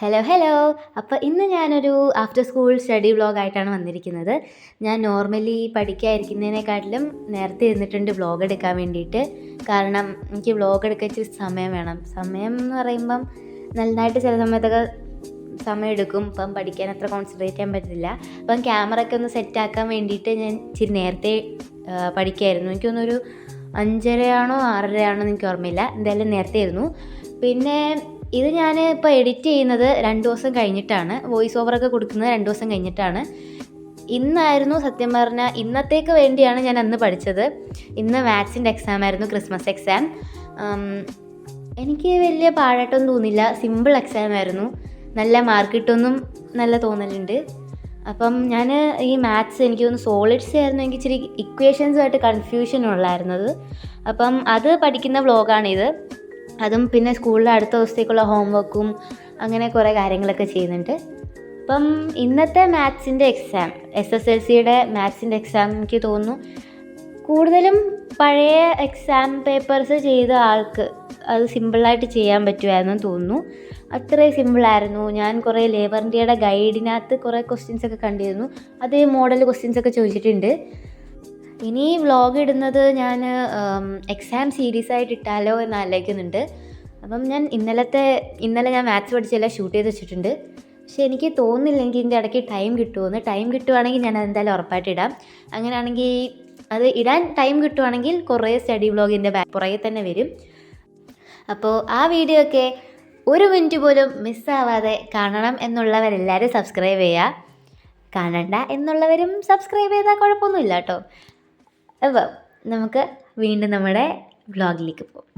Hello hello. അപ്പോൾ ഇന്ന് ഞാനൊരു ആഫ്റ്റർ സ്കൂൾ സ്റ്റഡി വ്ളോഗായിട്ടാണ് വന്നിരിക്കുന്നത്. ഞാൻ നോർമലി പഠിക്കാതിരിക്കുന്നതിനെക്കാട്ടിലും നേരത്തെ ഇരുന്നിട്ടുണ്ട് വ്ളോഗ് എടുക്കാൻ വേണ്ടിയിട്ട്. കാരണം എനിക്ക് വ്ളോഗ് എടുക്കാൻ ഇച്ചിരി സമയം വേണം. സമയം എന്ന് പറയുമ്പം നന്നായിട്ട് ചില സമയത്തൊക്കെ സമയം എടുക്കും. ഇപ്പം പഠിക്കാൻ അത്ര കോൺസെൻട്രേറ്റ് ചെയ്യാൻ പറ്റില്ല. അപ്പം ക്യാമറയൊക്കെ ഒന്ന് സെറ്റാക്കാൻ വേണ്ടിയിട്ട് ഞാൻ ഇച്ചിരി നേരത്തെ പഠിക്കുമായിരുന്നു. എനിക്കൊന്നൊരു 5:30 ആണോ 6:30 ആണോ എന്ന് എനിക്ക് ഓർമ്മയില്ല. എന്തായാലും നേരത്തെ ആയിരുന്നു. പിന്നെ ഇത് ഞാൻ ഇപ്പോൾ എഡിറ്റ് ചെയ്യുന്നത് 2 ദിവസം കഴിഞ്ഞിട്ടാണ്. വോയിസ് ഓവറൊക്കെ കൊടുക്കുന്നത് 2 ദിവസം കഴിഞ്ഞിട്ടാണ്. ഇന്നായിരുന്നു സത്യം പറഞ്ഞാൽ ഇന്നത്തേക്ക് വേണ്ടിയാണ് ഞാൻ അന്ന് പഠിച്ചത്. ഇന്ന് മാത്സിൻ്റെ എക്സാം ആയിരുന്നു, ക്രിസ്മസ് എക്സാം. എനിക്ക് വലിയ പാടായിട്ടൊന്നും തോന്നില്ല. സിമ്പിൾ എക്സാം ആയിരുന്നു. നല്ല മാർക്ക് കിട്ടുമെന്നും നല്ല തോന്നലുണ്ട്. അപ്പം ഞാൻ ഈ മാത്സ് എനിക്ക് തോന്നുന്നു സോളിഡ്സ് ആയിരുന്നു എനിക്ക് ഇച്ചിരി ഇക്വേഷൻസുമായിട്ട് കൺഫ്യൂഷൻ ഉള്ളായിരുന്നത്. അപ്പം അത് പഠിക്കുന്ന വ്ളോഗാണിത്. അതും പിന്നെ സ്കൂളിലെ അടുത്ത ദിവസത്തേക്കുള്ള ഹോംവർക്കും അങ്ങനെ കുറേ കാര്യങ്ങളൊക്കെ ചെയ്യുന്നുണ്ട്. അപ്പം ഇന്നത്തെ മാത്സിൻ്റെ എക്സാം, SSLCയുടെ മാത്സിൻ്റെ എക്സാം എനിക്ക് തോന്നുന്നു കൂടുതലും പഴയ എക്സാം പേപ്പേഴ്സ് ചെയ്ത ആൾക്ക് അത് സിമ്പിളായിട്ട് ചെയ്യാൻ പറ്റുമായിരുന്നു തോന്നുന്നു. അത്രയും സിമ്പിളായിരുന്നു. ഞാൻ കുറേ ലേബർ ഇന്ത്യയുടെ ഗൈഡിനകത്ത് കുറേ ക്വസ്റ്റ്യൻസൊക്കെ കണ്ടിരുന്നു. അതേ മോഡൽ ക്വസ്റ്റ്യൻസൊക്കെ ചോദിച്ചിട്ടുണ്ട്. ഇനി വ്ളോഗ് ഇടുന്നത് ഞാൻ എക്സാം സീരീസ് ആയിട്ട് ഇട്ടാലോ എന്ന് ആലോചിക്കുന്നുണ്ട്. അപ്പം ഞാൻ ഇന്നലെ ഞാൻ മാത്സ് പഠിച്ചെല്ലാം ഷൂട്ട് ചെയ്ത് വെച്ചിട്ടുണ്ട്. പക്ഷെ എനിക്ക് തോന്നുന്നില്ല എനിക്ക് ഇതിൻ്റെ ഇടയ്ക്ക് ടൈം കിട്ടുമെന്ന്. ടൈം കിട്ടുവാണെങ്കിൽ ഞാൻ അതെന്തായാലും ഉറപ്പായിട്ട് ഇടാം. അങ്ങനെയാണെങ്കിൽ അത് ഇടാൻ ടൈം കിട്ടുവാണെങ്കിൽ കുറേ സ്റ്റഡി വ്ളോഗിൻ്റെ പുറകെ തന്നെ വരും. അപ്പോൾ ആ വീഡിയോ ഒക്കെ 1 മിനിറ്റ് പോലും മിസ്സാവാതെ കാണണം എന്നുള്ളവരെല്ലാവരും സബ്സ്ക്രൈബ് ചെയ്യുക. കാണണ്ട എന്നുള്ളവരും സബ്സ്ക്രൈബ് ചെയ്താൽ കുഴപ്പമൊന്നുമില്ല കേട്ടോ. അപ്പോൾ നമുക്ക് വീണ്ടും നമ്മുടെ വ്ളോഗിലേക്ക് പോകാം.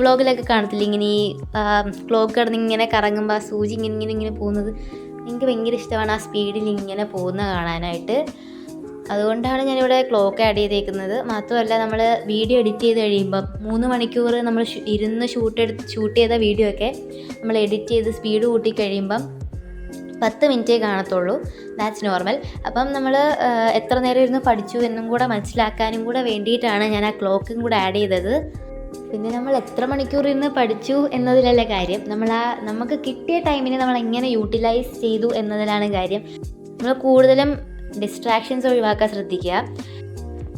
വ്ളോഗിലൊക്കെ കാണത്തില്ല ഇങ്ങനെ ഈ ക്ലോക്ക് കിടന്ന് ഇങ്ങനെ കറങ്ങുമ്പോൾ ആ സൂചി ഇങ്ങനെ പോകുന്നത്. എനിക്ക് ഭയങ്കര ഇഷ്ടമാണ് ആ സ്പീഡിൽ ഇങ്ങനെ പോകുന്നത് കാണാനായിട്ട്. അതുകൊണ്ടാണ് ഞാനിവിടെ ക്ലോക്ക് ആഡ് ചെയ്തേക്കുന്നത്. മാത്രമല്ല നമ്മൾ വീഡിയോ എഡിറ്റ് ചെയ്ത് കഴിയുമ്പം 3 മണിക്കൂർ നമ്മൾ ഇരുന്ന് ഷൂട്ട് ചെയ്ത വീഡിയോ ഒക്കെ നമ്മൾ എഡിറ്റ് ചെയ്ത് സ്പീഡ് കൂട്ടി കഴിയുമ്പം 10 മിനിറ്റേ കാണത്തുള്ളൂ. That's normal. അപ്പം നമ്മൾ എത്ര നേരം ഇരുന്ന് പഠിച്ചു എന്നും കൂടെ മനസ്സിലാക്കാനും കൂടെ വേണ്ടിയിട്ടാണ് ഞാൻ ആ ക്ലോക്കും കൂടെ ആഡ് ചെയ്തത്. പിന്നെ നമ്മൾ എത്ര മണിക്കൂർ ഇരുന്ന് പഠിച്ചു എന്നതിലല്ല കാര്യം, നമുക്ക് കിട്ടിയ ടൈമിനെ നമ്മൾ എങ്ങനെ യൂട്ടിലൈസ് ചെയ്തു എന്നതിലാണ് കാര്യം. നമ്മൾ കൂടുതലും ഡിസ്ട്രാക്ഷൻസ് ഒഴിവാക്കാൻ ശ്രദ്ധിക്കുക.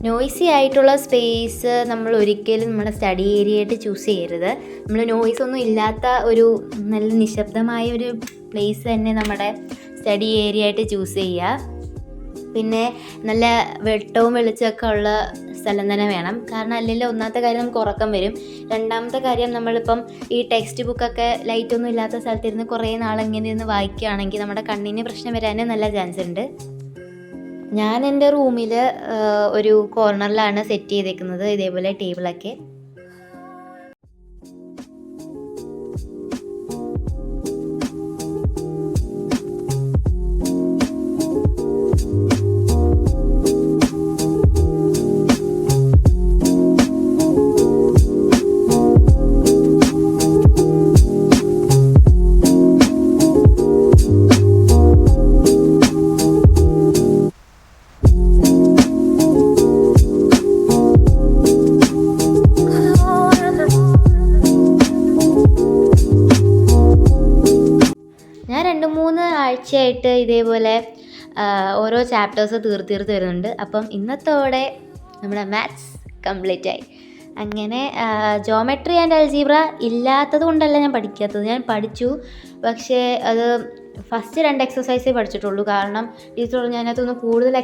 നോയ്സി ആയിട്ടുള്ള സ്പേസ് നമ്മൾ ഒരിക്കലും നമ്മുടെ സ്റ്റഡി ഏരിയ ആയിട്ട് ചൂസ് ചെയ്യരുത്. നമ്മൾ നോയ്സ് ഒന്നും ഇല്ലാത്ത ഒരു നല്ല നിശബ്ദമായ ഒരു പ്ലേസ് തന്നെ നമ്മുടെ സ്റ്റഡി ഏരിയ ആയിട്ട് ചൂസ് ചെയ്യുക. പിന്നെ നല്ല വെട്ടവും വെളിച്ചമൊക്കെ ഉള്ള സ്ഥലം തന്നെ വേണം. കാരണം അല്ലെങ്കിൽ ഒന്നാമത്തെ കാര്യം നമുക്ക് ഉറക്കം വരും. രണ്ടാമത്തെ കാര്യം നമ്മളിപ്പം ഈ ടെക്സ്റ്റ് ബുക്കൊക്കെ ലൈറ്റൊന്നും ഇല്ലാത്ത സ്ഥലത്തിരുന്ന് കുറേ നാളിങ്ങനെ ഇരുന്ന് വായിക്കുകയാണെങ്കിൽ നമ്മുടെ കണ്ണിന് പ്രശ്നം വരാനും നല്ല ചാൻസ് ഉണ്ട്. ഞാൻ എൻ്റെ റൂമിൽ ഒരു കോർണറിലാണ് സെറ്റ് ചെയ്തേക്കുന്നത് ഇതേപോലെ ടേബിളൊക്കെ. ഞാൻ 2-3 ആഴ്ചയായിട്ട് ഇതേപോലെ ഓരോ ചാപ്റ്റേഴ്സ് തീർത്ത് വരുന്നുണ്ട്. അപ്പം ഇന്നത്തോടെ നമ്മുടെ മാത്സ് കംപ്ലീറ്റ് ആയി. അങ്ങനെ ജോമെട്രി ആൻഡ് അൽജീബ്ര ഇല്ലാത്തത് കൊണ്ടല്ല ഞാൻ പഠിക്കാത്തത്, ഞാൻ പഠിച്ചു. പക്ഷേ അത് ഫസ്റ്റ് 2 എക്സസൈസേ പഠിച്ചിട്ടുള്ളൂ. കാരണം ടീച്ചർ പറഞ്ഞു അതിനകത്തൊന്നും കൂടുതൽ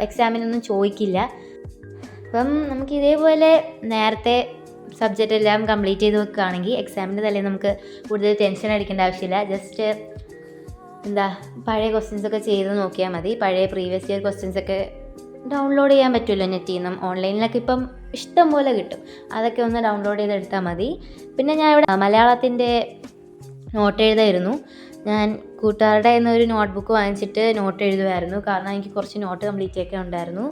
എക്സാമിനൊന്നും ചോദിക്കില്ല. അപ്പം നമുക്ക് ഇതേപോലെ നേരത്തെ സബ്ജക്റ്റ് എല്ലാം കംപ്ലീറ്റ് ചെയ്ത് വെക്കുകയാണെങ്കിൽ എക്സാമിൻ്റെ തലേ നമുക്ക് കൂടുതൽ ടെൻഷൻ അടിക്കേണ്ട ആവശ്യമില്ല. ജസ്റ്റ് പഴയ ക്വസ്റ്റ്യൻസൊക്കെ ചെയ്ത് നോക്കിയാൽ മതി. പഴയ പ്രീവിയസ് ഇയർ ക്വസ്റ്റ്യൻസൊക്കെ ഡൗൺലോഡ് ചെയ്യാൻ പറ്റുമല്ലോ നെറ്റിൽ നിന്നും. ഓൺലൈനിലൊക്കെ ഇപ്പം ഇഷ്ടം പോലെ കിട്ടും. അതൊക്കെ ഒന്ന് ഡൗൺലോഡ് ചെയ്തെടുത്താൽ മതി. പിന്നെ ഞാൻ ഇവിടെ മലയാളത്തിൻ്റെ നോട്ട് എഴുതായിരുന്നു. ഞാൻ കൂട്ടുകാരുടെ ഒരു നോട്ട്ബുക്ക് വാങ്ങിച്ചിട്ട് നോട്ട് എഴുതുമായിരുന്നു. കാരണം എനിക്ക് കുറച്ച് നോട്ട് കംപ്ലീറ്റ് ഒക്കെ ഉണ്ടായിരുന്നു.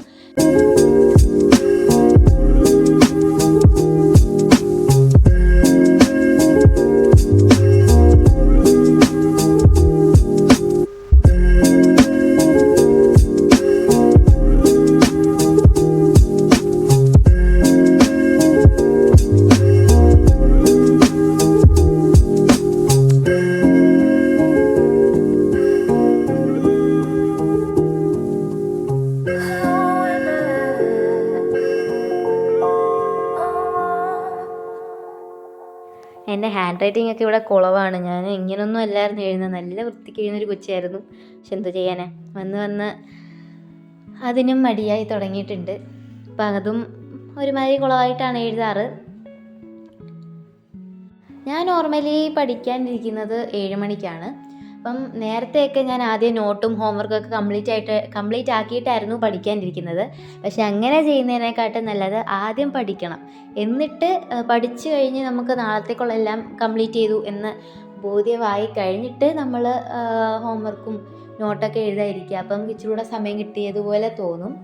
എൻ്റെ ഹാൻഡ് റൈറ്റിംഗ് ഒക്കെ ഇവിടെ കുളവാണ്. ഞാൻ ഇങ്ങനൊന്നും അല്ലായിരുന്നു എഴുതുന്നത്. നല്ല വൃത്തിക്ക് എഴുതുന്നൊരു കൊച്ചായിരുന്നു. പക്ഷെ എന്തു ചെയ്യാനാ, വന്ന് അതിനും മടിയായി തുടങ്ങിയിട്ടുണ്ട്. അപ്പം അതും ഒരുമാതിരി കുളമായിട്ടാണ് എഴുതാറ്. ഞാൻ നോർമലി പഠിക്കാനിരിക്കുന്നത് 7 മണിക്കാണ്. അപ്പം നേരത്തെയൊക്കെ ഞാൻ ആദ്യം നോട്ടും ഹോംവർക്കൊക്കെ കംപ്ലീറ്റ് ആക്കിയിട്ടായിരുന്നു പഠിക്കാനിരിക്കുന്നത്. പക്ഷെ അങ്ങനെ ചെയ്യുന്നതിനെക്കാട്ടും നല്ലത് ആദ്യം പഠിക്കണം. എന്നിട്ട് പഠിച്ചു കഴിഞ്ഞ് നമുക്ക് നാളത്തേക്കുള്ള എല്ലാം കംപ്ലീറ്റ് ചെയ്തു എന്ന് ബോധ്യമായി കഴിഞ്ഞിട്ട് നമ്മൾ ഹോംവർക്കും നോട്ടൊക്കെ എഴുതാതിരിക്കുക. അപ്പം ഇച്ചിരി കൂടെ സമയം കിട്ടിയതുപോലെ തോന്നും.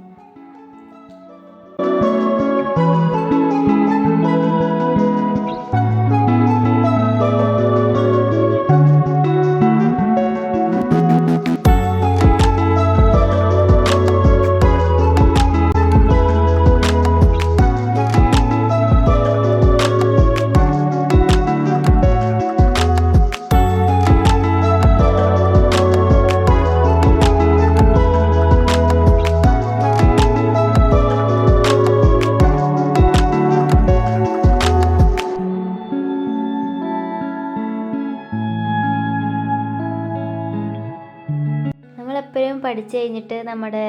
നമ്മളെപ്പോഴും പഠിച്ചു കഴിഞ്ഞിട്ട് നമ്മുടെ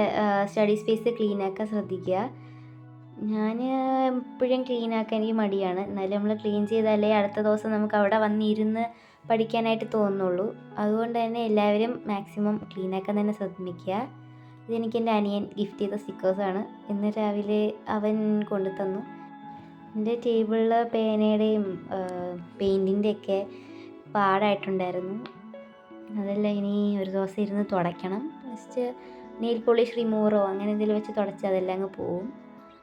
സ്റ്റഡി സ്പേസ് ക്ലീനാക്കാൻ ശ്രദ്ധിക്കുക. ഞാൻ എപ്പോഴും ക്ലീനാക്കാൻ എനിക്ക് മടിയാണ്. എന്നാലും നമ്മൾ ക്ലീൻ ചെയ്താലേ അടുത്ത ദിവസം നമുക്ക് അവിടെ വന്നിരുന്ന് പഠിക്കാനായിട്ട് തോന്നുള്ളൂ. അതുകൊണ്ട് തന്നെ എല്ലാവരും മാക്സിമം ക്ലീനാക്കാൻ തന്നെ ശ്രമിക്കുക. ഇതെനിക്ക് എൻ്റെ അനിയൻ ഗിഫ്റ്റ് ചെയ്ത സ്റ്റിക്കേഴ്സാണ്. ഇന്ന് രാവിലെ അവൻ കൊണ്ടു തന്നു. എൻ്റെ ടേബിളിൽ പേനയുടെയും പെയിൻറ്റിൻ്റെയൊക്കെ പാടായിട്ടുണ്ടായിരുന്നു. അതെല്ലാം ഇനി ഒരു ദിവസം ഇരുന്ന് തുടയ്ക്കണം. ജസ്റ്റ് നെയിൽ പോളിഷ് റിമൂവറോ അങ്ങനെ എന്തെങ്കിലും വെച്ച് തുടച്ചാൽ അതെല്ലാം അങ്ങ് പോവും.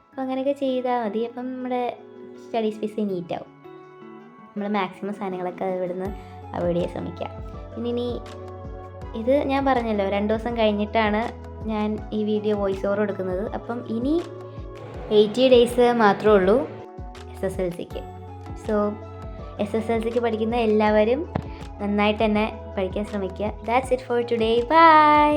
അപ്പോൾ അങ്ങനെയൊക്കെ ചെയ്താൽ മതി. അപ്പം നമ്മുടെ സ്റ്റഡി സ്പേസ് നീറ്റാവും. നമ്മൾ മാക്സിമം സാധനങ്ങളൊക്കെ ഇവിടുന്ന് അവോയ്ഡ് ചെയ്യാൻ ശ്രമിക്കുക. ഇനി ഇത് ഞാൻ പറഞ്ഞല്ലോ 2 ദിവസം കഴിഞ്ഞിട്ടാണ് ഞാൻ ഈ വീഡിയോ വോയിസ് ഓവർ എടുക്കുന്നത്. അപ്പം ഇനി 80 ഡേയ്സ് മാത്രമേ ഉള്ളൂ SSLCക്ക്. സോ SSLCക്ക് പഠിക്കുന്ന എല്ലാവരും നന്നായിട്ട് തന്നെ പഠിക്കാൻ ശ്രമിക്കുക. That's it for today. By.